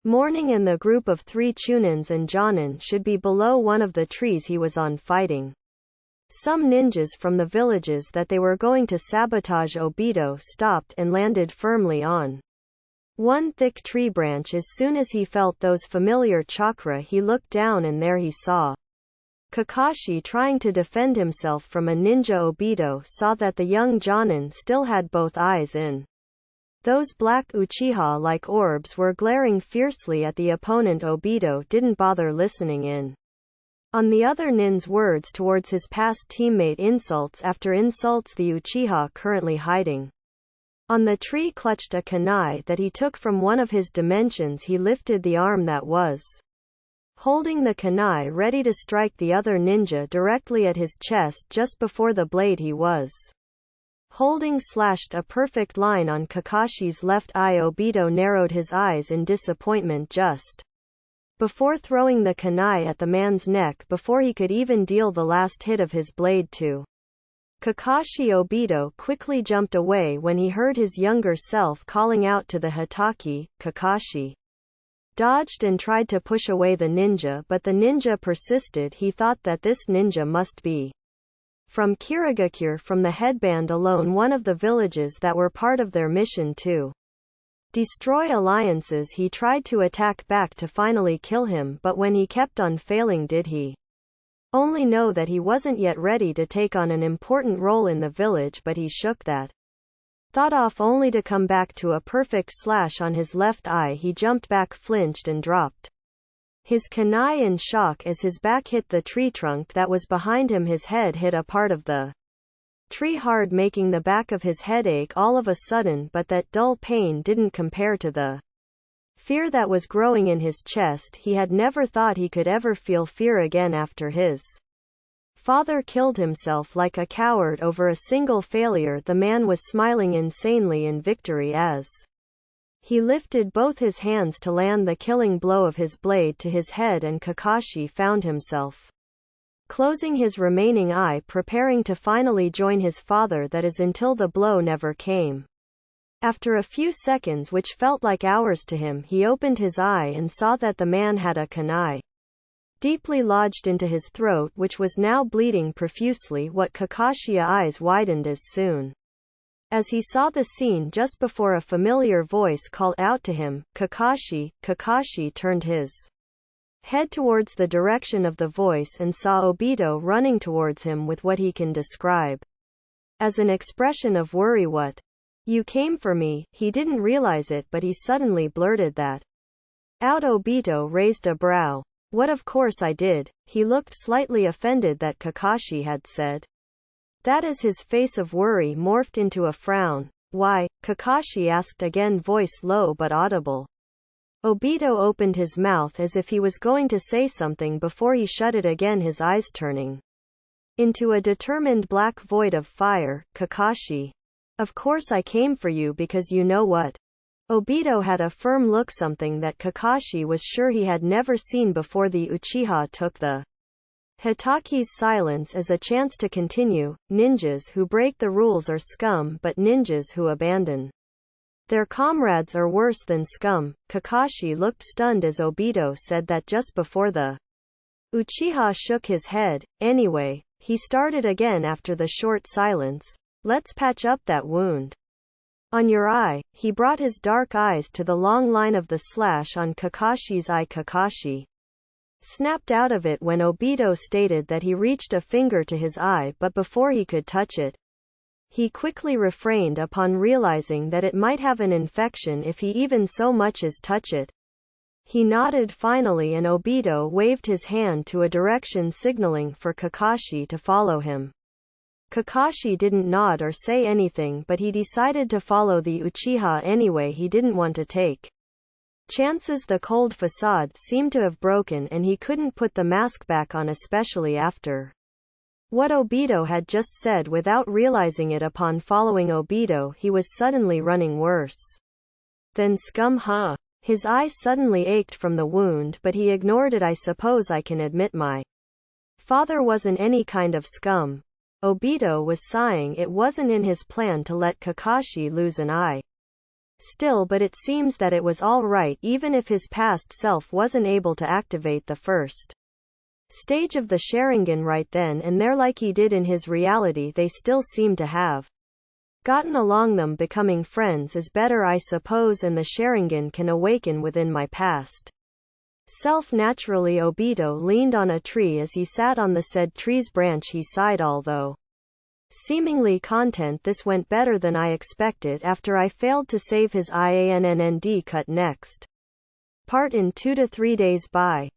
morning and the group of 3 Chunins and Jonin should be below one of the trees he was on fighting some ninjas from the villages that they were going to sabotage. Obito stopped and landed firmly on one thick tree branch. As soon as he felt those familiar chakra, he looked down and there he saw Kakashi trying to defend himself from a ninja. Obito saw that the young Jonin still had both eyes in. Those black Uchiha-like orbs were glaring fiercely at the opponent. Obito didn't bother listening in on the other nin's words towards his past teammate. Insults after insults. The Uchiha currently hiding on the tree clutched a kunai that he took from one of his dimensions. He lifted the arm that was holding the kunai, ready to strike the other ninja directly at his chest. Just before the blade he was holding slashed a perfect line on Kakashi's left eye. Obito narrowed his eyes in disappointment just before throwing the kunai at the man's neck before he could even deal the last hit of his blade to Kakashi. Obito quickly jumped away when he heard his younger self calling out to the Hitaki. Kakashi dodged and tried to push away the ninja, but the ninja persisted. He thought that this ninja must be from Kirigakure, from the headband alone, one of the villages that were part of their mission to destroy alliances. He tried to attack back to finally kill him, but when he kept on failing, did he only know that he wasn't yet ready to take on an important role in the village. But he shook that thought off only to come back to a perfect slash on his left eye. He jumped back, flinched and dropped his kunai in shock as his back hit the tree trunk that was behind him. His head hit a part of the tree hard, making the back of his head ache all of a sudden, but that dull pain didn't compare to the fear that was growing in his chest. He had never thought he could ever feel fear again after his father killed himself like a coward over a single failure. The man was smiling insanely in victory as he lifted both his hands to land the killing blow of his blade to his head, and Kakashi found himself closing his remaining eye, preparing to finally join his father. That is, until the blow never came. After a few seconds, which felt like hours to him, he opened his eye and saw that the man had a kunai deeply lodged into his throat, which was now bleeding profusely. What Kakashi's eyes widened as soon as he saw the scene just before a familiar voice called out to him, Kakashi. Kakashi turned his head towards the direction of the voice and saw Obito running towards him with what he can describe as an expression of worry. What? You came for me? He didn't realize it, but he suddenly blurted that out. Obito raised a brow. What? Of course I did. He looked slightly offended that Kakashi had said that as his face of worry morphed into a frown. Why? Kakashi asked again, voice low but audible. Obito opened his mouth as if he was going to say something before he shut it again, his eyes turning into a determined black void of fire. Kakashi. Of course I came for you because you know what? Obito had a firm look, something that Kakashi was sure he had never seen before. The Uchiha took the Hitaki's silence as a chance to continue. Ninjas who break the rules are scum, but ninjas who abandon their comrades are worse than scum. Kakashi looked stunned as Obito said that just before. The Uchiha shook his head. Anyway, he started again after the short silence. Let's patch up that wound on your eye. He brought his dark eyes to the long line of the slash on Kakashi's eye. Kakashi snapped out of it when Obito stated that he reached a finger to his eye, but before he could touch it, he quickly refrained upon realizing that it might have an infection if he even so much as touch it. He nodded finally, and Obito waved his hand to a direction, signaling for Kakashi to follow him. Kakashi didn't nod or say anything, but he decided to follow the Uchiha anyway. He didn't want to take chances. The cold facade seemed to have broken and he couldn't put the mask back on, especially after what Obito had just said. Without realizing it, upon following Obito, he was suddenly running worse than scum, huh? His eye suddenly ached from the wound, but he ignored it. I suppose I can admit my father wasn't any kind of scum. Obito was sighing. It wasn't in his plan to let Kakashi lose an eye. Still, but it seems that it was all right even if his past self wasn't able to activate the first stage of the Sharingan right then and there like he did in his reality. They still seem to have gotten along. Them becoming friends is better, I suppose, and the Sharingan can awaken within my past self naturally. Obito leaned on a tree. As he sat on the said tree's branch he sighed. Although seemingly content, this went better than I expected after I failed to save his IANND. Cut next part in 2 to 3 days. Bye.